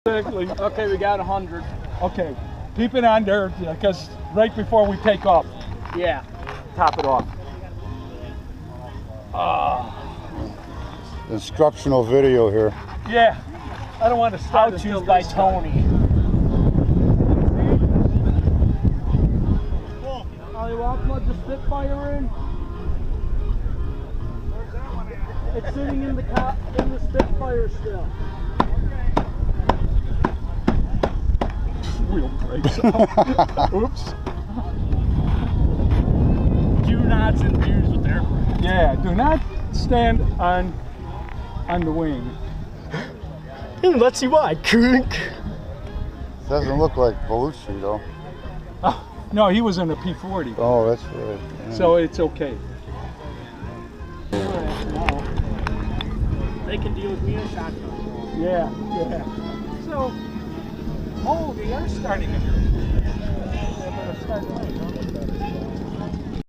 Exactly. Okay, we got 100. Okay, keep it on there because right before we take off, Yeah. top it off. Instructional video here. Yeah, I don't want to start How until to by this time. Tony. You want to plug the Spitfire in? It's sitting in the Spitfire still. Wheel breaks out. Oops. Do nots and views with aircraft. Yeah, do not stand on the wing. Let's see why. Doesn't look like Belushi though. Oh, no, he was in a P-40. Oh, that's right. Yeah. So it's okay. They can deal with me in a shotgun. Yeah, yeah. So, oh, they are starting to. They're starting to.